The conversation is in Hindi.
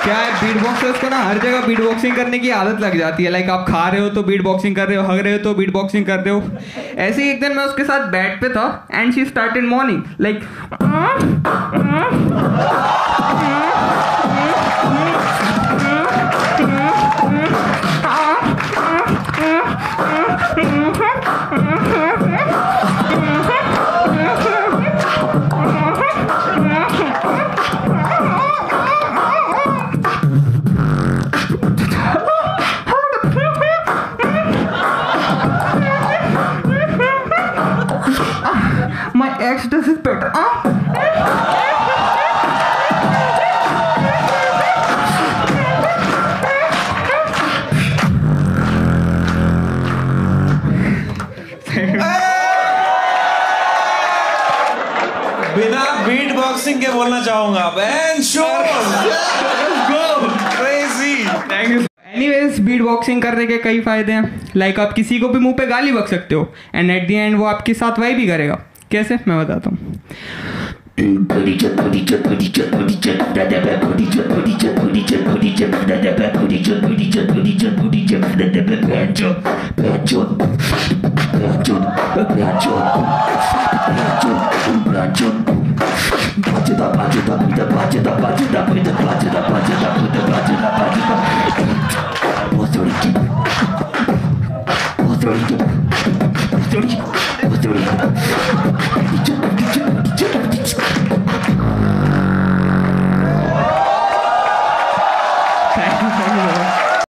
क्या है, बीट बॉक्सर्स को ना हर जगह बीट बॉक्सिंग करने की आदत लग जाती है। लाइक आप खा रहे हो तो बीट बॉक्सिंग कर रहे हो, हग रहे हो तो बीट बॉक्सिंग कर रहे हो। ऐसे ही एक दिन मैं उसके साथ बेड पे था and she started morning like my ex does it better. बिना बीट बॉक्सिंग के बोलना चाहूंगा एनीवेज, बीट बॉक्सिंग करने के कई फायदे हैं। लाइक आप किसी को भी मुंह पे गाली बक सकते हो एंड एट द एंड वो आपके साथ वाई भी करेगा। कैसे, मैं बताता हूँ।